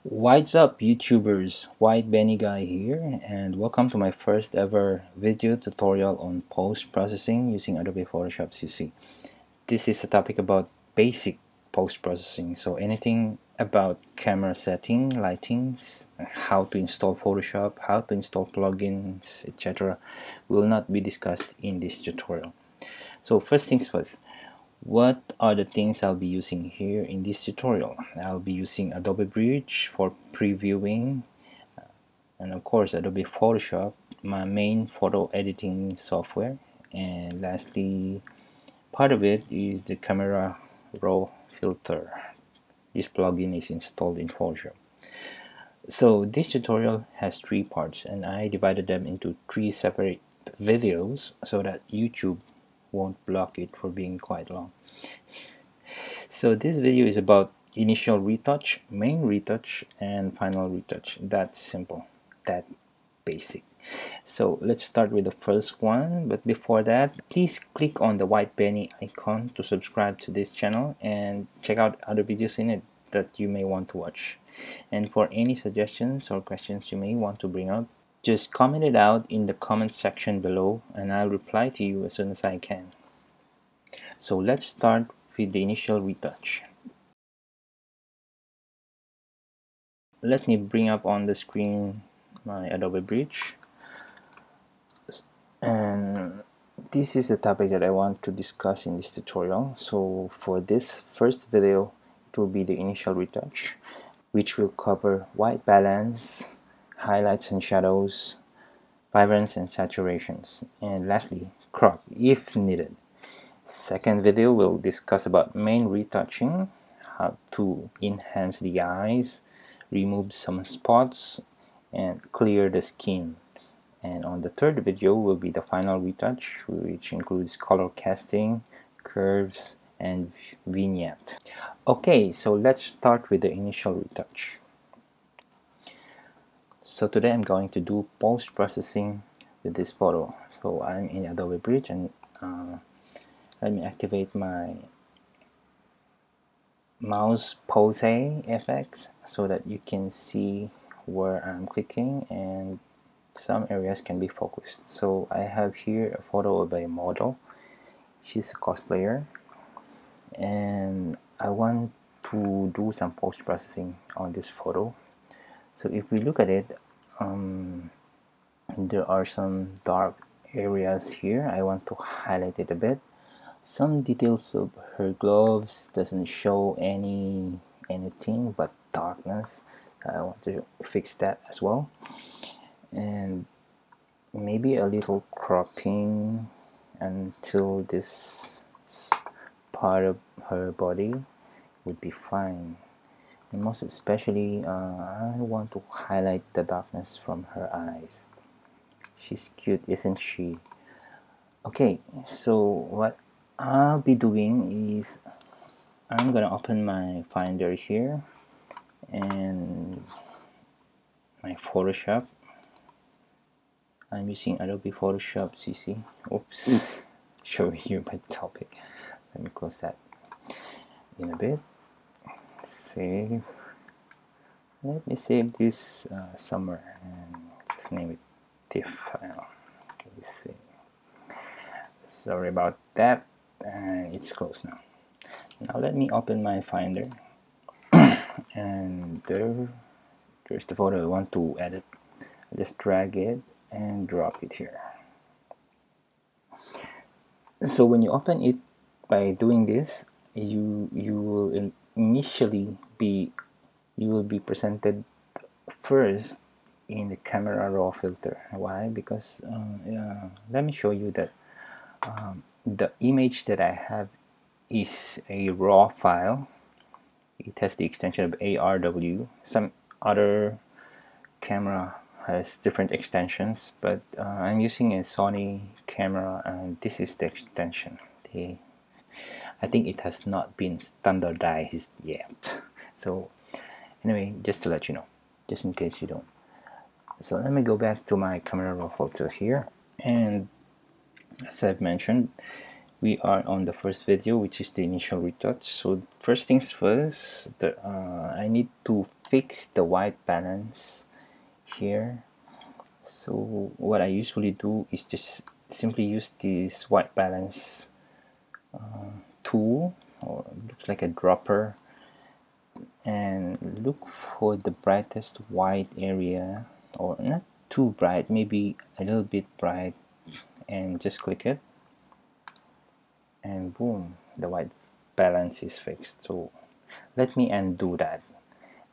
What's up YouTubers, WhiteBeanieGuy here, and welcome to my first ever video tutorial on post-processing using Adobe Photoshop CC. This is a topic about basic post-processing, so anything about camera setting, lightings, how to install Photoshop, how to install plugins, etc. will not be discussed in this tutorial. So first things first. What are the things I'll be using here in this tutorial? I'll be using Adobe Bridge for previewing, and of course Adobe Photoshop, my main photo editing software, and lastly part of it is the camera raw filter. This plugin is installed in Photoshop. So this tutorial has three parts, and I divided them into three separate videos so that YouTube won't block it for being quite long. So this video is about initial retouch, main retouch, and final retouch. That's simple, that basic. So let's start with the first one, but before that, please click on the white penny icon to subscribe to this channel and check out other videos in it that you may want to watch. And for any suggestions or questions you may want to bring up, just comment it out in the comment section below and I'll reply to you as soon as I can. So let's start with the initial retouch. Let me bring up on the screen my Adobe Bridge, and this is the topic that I want to discuss in this tutorial. So for this first video, it will be the initial retouch, which will cover white balance, highlights and shadows, vibrance and saturations, and lastly crop if needed. Second video will discuss about main retouching, how to enhance the eyes, remove some spots, and clear the skin. And on the third video will be the final retouch, which includes color casting, curves, and vignette. Okay, so let's start with the initial retouch. So today I'm going to do post-processing with this photo. So I'm in Adobe Bridge, and let me activate my mouse pose effects so that you can see where I'm clicking and some areas can be focused. So I have here a photo of a model. She's a cosplayer, and I want to do some post-processing on this photo. So if we look at it, there are some dark areas here. I want to highlight it a bit. Some details of her gloves doesn't show anything but darkness. I want to fix that as well, and maybe a little cropping until this part of her body would be fine. And most especially, I want to highlight the darkness from her eyes. She's cute, isn't she? Okay, so what I'll be doing is I'm gonna open my Finder here and my Photoshop. I'm using Adobe Photoshop CC. Oops, showing you my topic. Let me close that in a bit. Save. Let me save this somewhere and just name it TIFF file. Okay, save. Sorry about that. And it's closed now. Now let me open my Finder, and there's the photo I want to edit. I just drag it and drop it here. So when you open it by doing this, you will initially be presented first in the camera raw filter. Why? Because let me show you that the image that I have is a raw file. It has the extension of ARW. Some other camera has different extensions, but I'm using a Sony camera, and this is the extension. I think it has not been standardized yet. So anyway, just to let you know, just in case you don't. So let me go back to my camera raw filter here, and as I've mentioned, We are on the first video, which is the initial retouch. So first things first, I need to fix the white balance here. So what I usually do is just simply use this white balance tool, or looks like a dropper, and look for the brightest white area, or not too bright, maybe a little bit bright, and just click it, and boom, the white balance is fixed. So let me undo that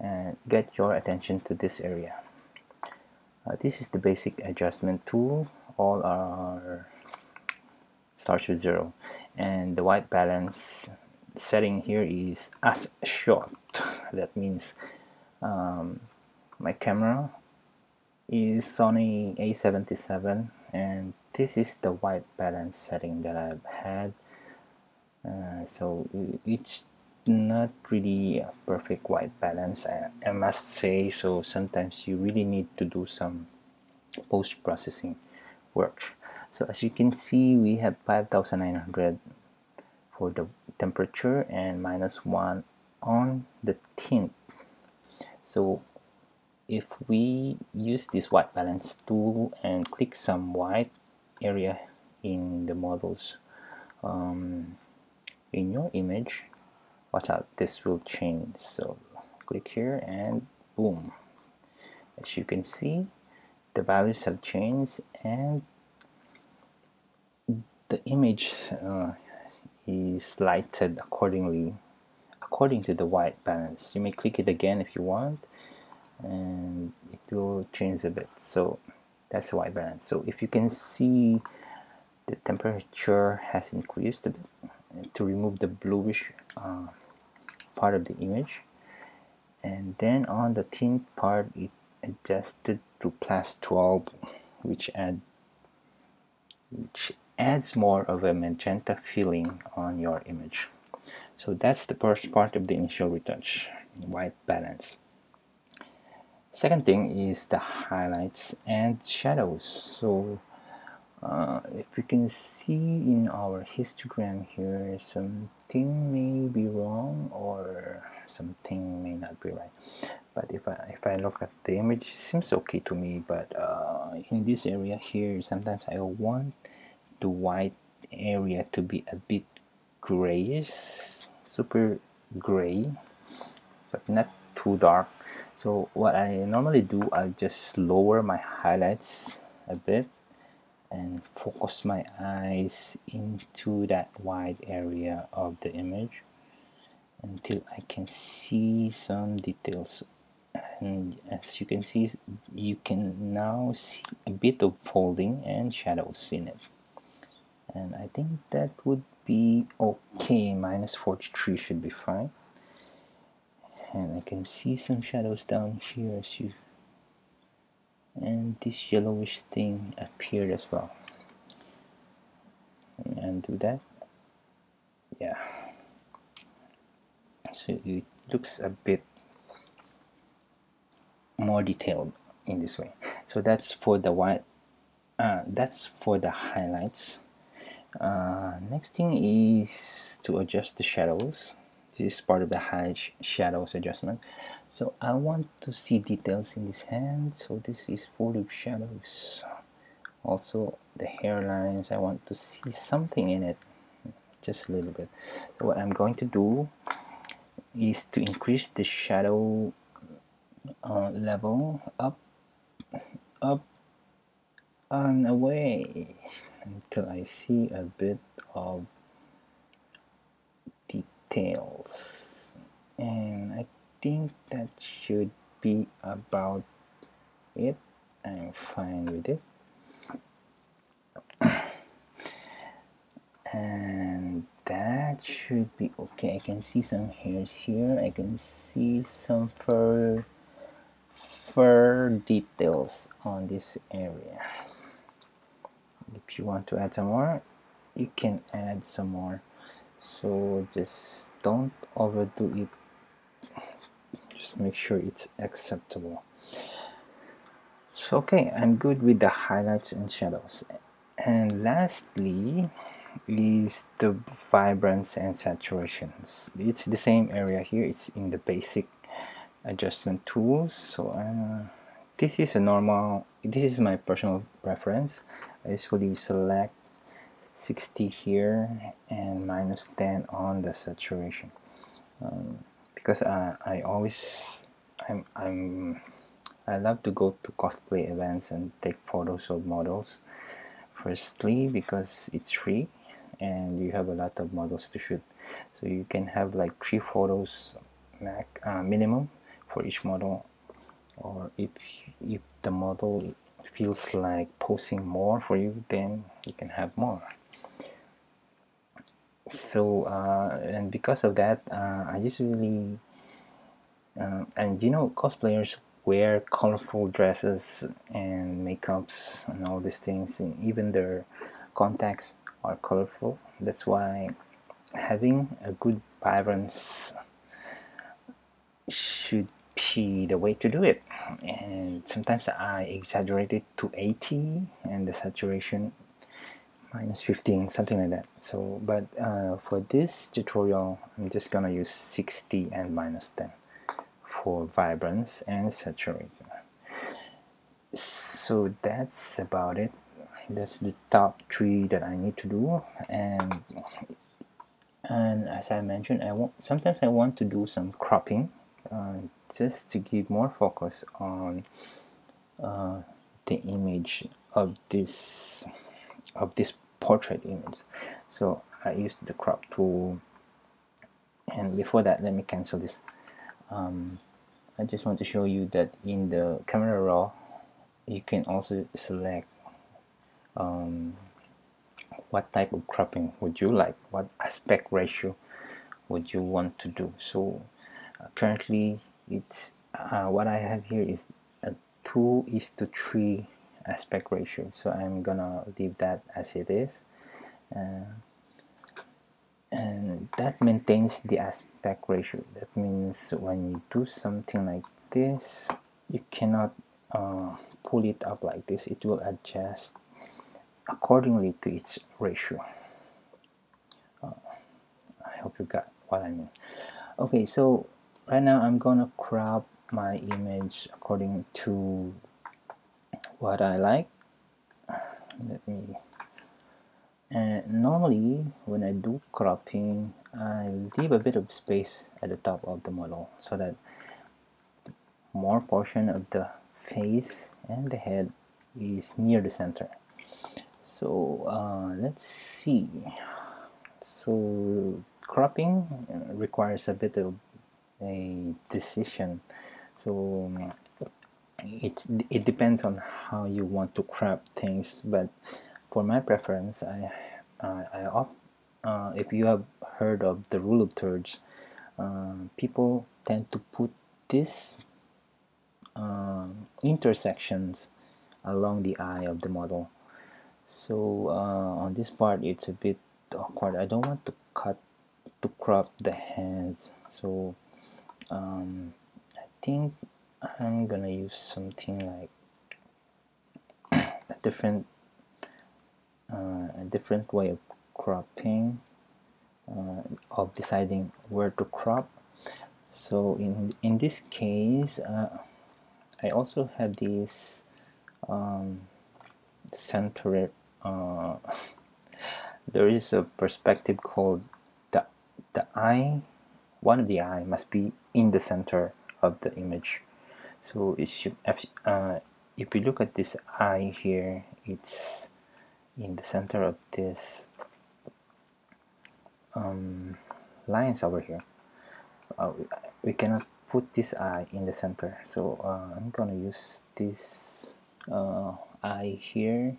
and get your attention to this area. This is the basic adjustment tool. All are starts with 0, and the white balance setting here is as shot. That means my camera is Sony A77, and this is the white balance setting that I've had. So it's not really a perfect white balance, I must say. So sometimes you really need to do some post-processing work. So as you can see, we have 5900 for the temperature and -1 on the tint. So if we use this white balance tool and click some white area in the models in your image, watch out, this will change. So click here and boom, as you can see, the values have changed and the image is lighted accordingly according to the white balance. You may click it again if you want, and it will change a bit. So that's the white balance. So if you can see, the temperature has increased a bit to remove the bluish part of the image, and then on the tint part it adjusted to +12, which adds more of a magenta feeling on your image. So that's the first part of the initial retouch, white balance. Second thing is the highlights and shadows. So if you can see in our histogram here, something may be wrong or something may not be right. But if I look at the image, it seems okay to me. But in this area here, sometimes I want the white area to be a bit grayish, super gray, but not too dark. So what I normally do, I'll just lower my highlights a bit and focus my eyes into that white area of the image until I can see some details. And as you can see, you can now see a bit of folding and shadows in it, and I think that would be okay. -43 should be fine. And I can see some shadows down here, and this yellowish thing appeared as well. And do that, yeah. So it looks a bit more detailed in this way. So that's for the white. That's for the highlights. Next thing is to adjust the shadows. This is part of the highlight shadows adjustment. So I want to see details in this hand, so this is full of shadows. Also the hairlines, I want to see something in it, just a little bit. So what I'm going to do is to increase the shadow level up and away until I see a bit of details, and I think that should be about it. I'm fine with it. And that should be okay. I can see some hairs here. I can see some fur details on this area. If you want to add some more, you can add some more. So just don't overdo it. Just make sure it's acceptable. So okay, I'm good with the highlights and shadows. And lastly, is the Vibrance and Saturation. It's the same area here. It's in the basic adjustment tools. So this is my personal preference. I usually select 60 here and -10 on the saturation, because I love to go to cosplay events and take photos of models. Firstly, because it's free and you have a lot of models to shoot, so you can have like 3 photos minimum for each model, or if the model feels like posing more for you, then you can have more. So and because of that, I usually and you know, cosplayers wear colorful dresses and makeups and all these things, and even their contacts are colorful. That's why having a good vibrance should be the way to do it. And sometimes I exaggerate it to 80 and the saturation -15, something like that. So but for this tutorial, I'm just gonna use 60 and -10 for vibrance and saturation. So that's about it. That's the top 3 that I need to do. And as I mentioned, sometimes I want to do some cropping, just to give more focus on the image of this portrait image. So I used the crop tool, and before that, let me cancel this. I just want to show you that in the camera raw, you can also select what type of cropping would you like, what aspect ratio would you want to do. So currently it's what I have here is a 2:3 aspect ratio, so I'm gonna leave that as it is, and that maintains the aspect ratio. That means when you do something like this, you cannot pull it up like this. It will adjust accordingly to its ratio. I hope you got what I mean. Okay, so right now I'm gonna crop my image according to what I like. Let me. And normally when I do cropping, I leave a bit of space at the top of the model so that more portion of the face and the head is near the center. So let's see. So cropping requires a bit of a decision. So it depends on how you want to crop things, but for my preference, if you have heard of the rule of thirds, people tend to put these intersections along the eye of the model. So on this part, it's a bit awkward. I don't want to crop the hands, so I think I'm gonna use something like a different way of cropping, of deciding where to crop. So in this case, I also have this center. There is a perspective called the eye. One of the eye must be in the center of the image. So it should, if you look at this eye here, it's in the center of this lines over here. We cannot put this eye in the center, so I'm gonna use this eye here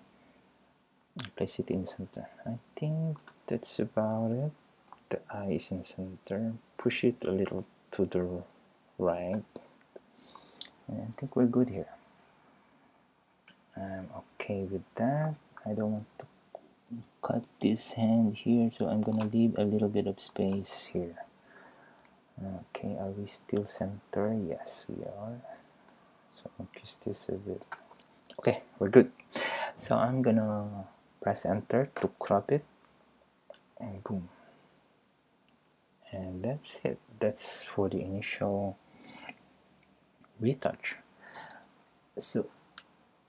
and place it in the center. I think that's about it. The eye is in the center. Push it a little to the right, and I think we're good here. I'm okay with that. I don't want to cut this hand here, so I'm gonna leave a little bit of space here. Okay, are we still center? Yes, we are. So increase this a bit. Okay, we're good. So I'm gonna press enter to crop it. and boom, and that's it. That's for the initial retouch. So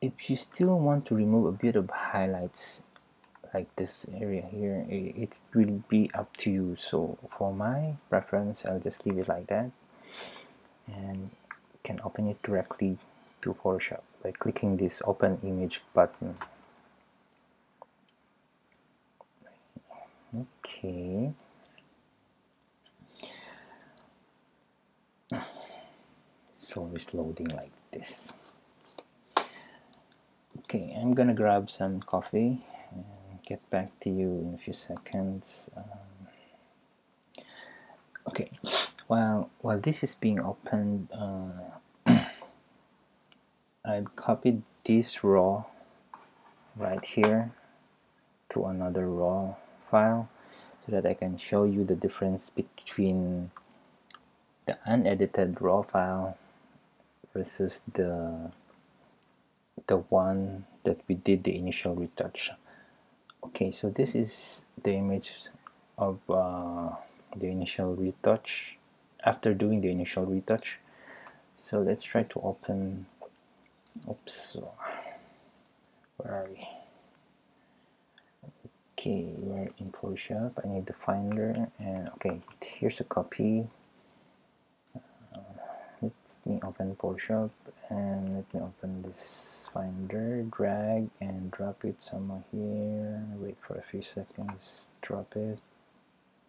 if you still want to remove a bit of highlights like this area here, it will be up to you. So for my preference, I'll just leave it like that, and can open it directly to Photoshop by clicking this open image button. Okay, it's always loading like this. Okay, I'm gonna grab some coffee and get back to you in a few seconds. Okay, while this is being opened, I've copied this raw right here to another raw file so that I can show you the difference between the unedited raw file versus the one that we did the initial retouch. Okay, so this is the image of the initial retouch after doing the initial retouch. So let's try to open, oops, where are we? Okay, we're in Photoshop. I need the finder, and okay, here's a copy. Let me open Photoshop and let me open this finder, drag and drop it somewhere here, wait for a few seconds, drop it,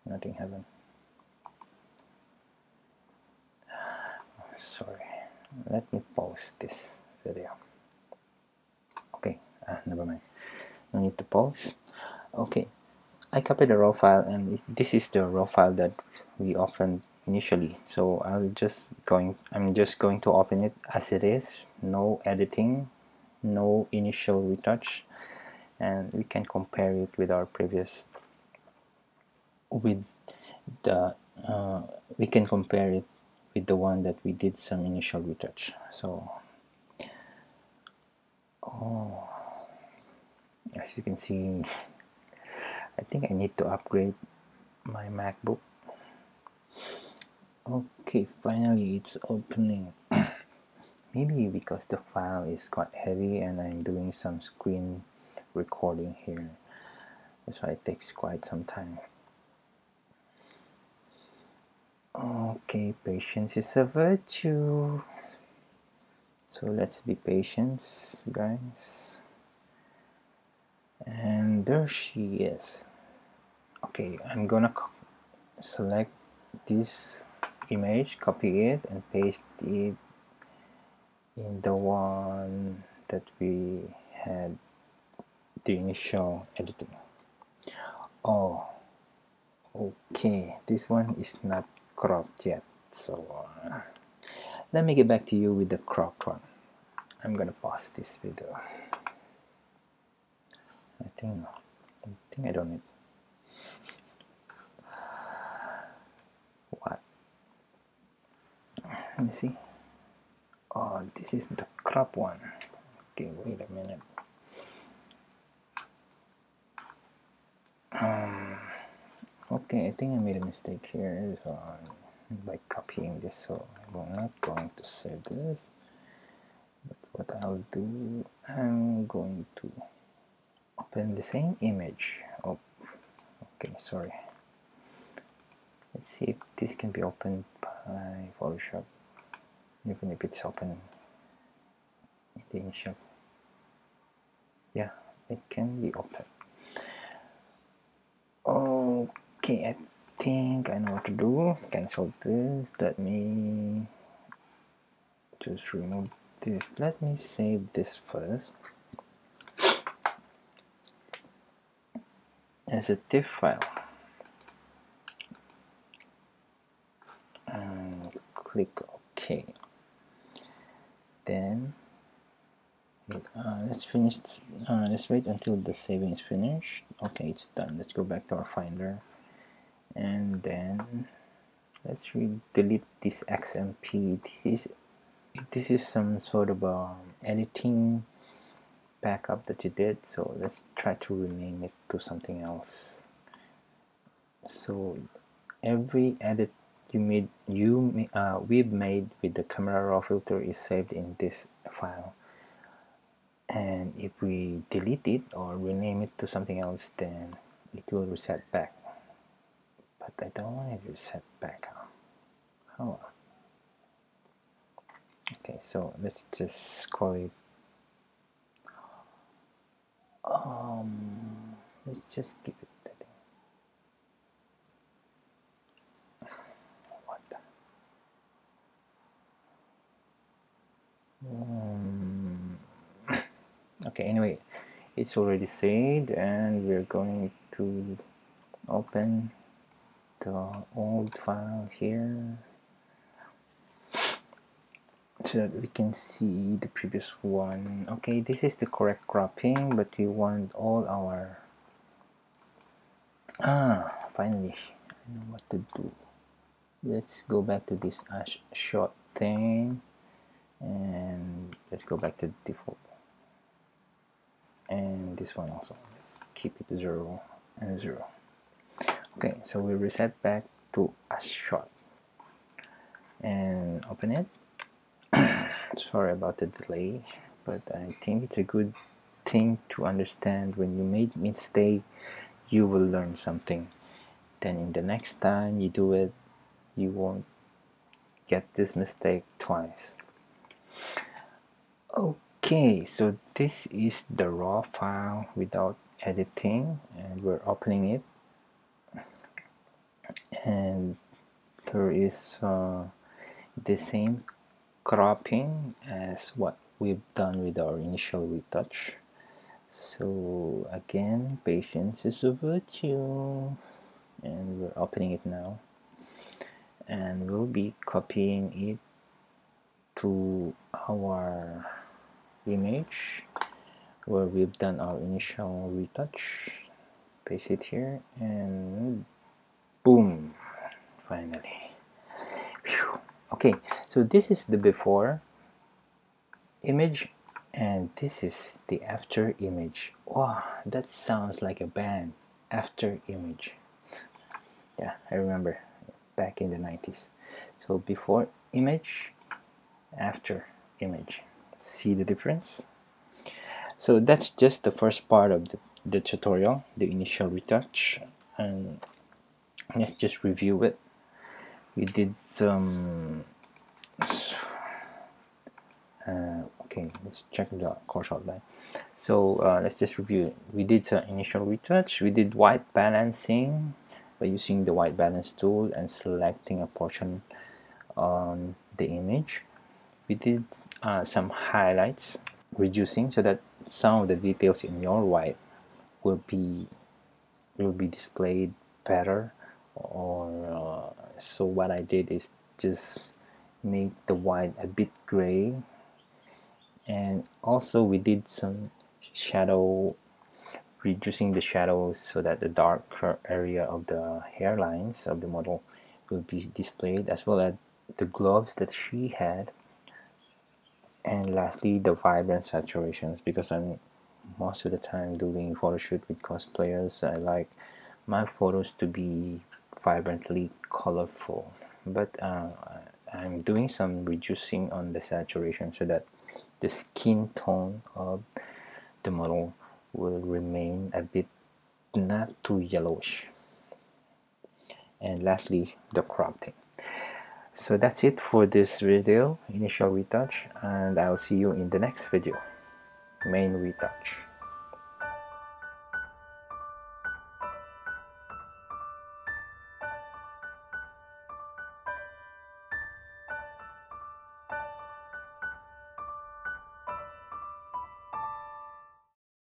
nothing happened. Oh, sorry, let me pause this video. Okay, never mind, no need to pause. Okay, I copied the raw file, and this is the raw file that we opened initially. So I'm just going to open it as it is, no editing, no initial retouch, and we can compare it with our previous, with the we can compare it with the one that we did some initial retouch. So as you can see, I think I need to upgrade my MacBook. Okay, finally it's opening. Maybe because the file is quite heavy and I'm doing some screen recording here, that's why it takes quite some time. Okay, patience is a virtue, so let's be patient, guys. And there she is. Okay, I'm gonna select this image, copy it and paste it in the one that we had the initial editing. Oh, okay, this one is not cropped yet, so let me get back to you with the cropped one. I'm gonna pause this video. I think I don't need. What? Let me see. Oh, this is the crop one. Okay, wait a minute. Okay, I think I made a mistake here by copying this, so I'm not going to save this. But what I'll do, I'm going to open the same image. Oh, okay, sorry. Let's see if this can be opened by Photoshop, even if it's open in the initial. Yeah, it can be open. Okay, I think I know what to do. Cancel this. Let me just remove this. Let me save this first as a TIFF file and click OK. Then let's finish. Let's wait until the saving is finished. Okay, it's done. Let's go back to our Finder, and then let's delete this XMP. This is some sort of editing backup that you did. So let's try to rename it to something else. So every edit we've made with the camera raw filter is saved in this file, and if we delete it or rename it to something else, then it will reset back. But I don't want it to reset back. How? Okay, so let's just call it let's just give it that thing. What the? Okay, anyway, it's already saved, and we're going to open the old file here so that we can see the previous one. Okay, this is the correct cropping, but we want all our finally I know what to do. Let's go back to this shot thing, and let's go back to the default, and this one also, let's keep it 0 and 0. Okay, so we reset back to a shot and open it. Sorry about the delay, but I think it's a good thing to understand. When you make mistake, you will learn something. Then in the next time you do it, you won't get this mistake twice. Okay, so this is the raw file without editing, and we're opening it, and there is the same cropping as what we've done with our initial retouch. So again, patience is a virtue, and we're opening it now, and we'll be copying it to our image where we've done our initial retouch. Paste it here, and boom, finally. Whew. Okay, so this is the before image, and this is the after image. Wow, that sounds like a band. After image. Yeah, I remember back in the 90s. So before image, after image. See the difference? So that's just the first part of the tutorial, the initial retouch, and let's just review it. We did okay, let's check the course outline. So let's just review it. We did initial retouch, we did white balancing by using the white balance tool and selecting a portion on the image. We did some highlights, reducing so that some of the details in your white will be displayed better. Or so what I did is just make the white a bit gray, and also we did some shadow, reducing the shadows so that the darker area of the hairlines of the model will be displayed, as well as the gloves that she had. And lastly, the vibrance saturations, because I'm most of the time doing photo shoot with cosplayers. I like my photos to be vibrantly colorful, but I'm doing some reducing on the saturation so that the skin tone of the model will remain a bit not too yellowish. And lastly, the cropping. So that's it for this video, initial retouch, and I'll see you in the next video, main retouch.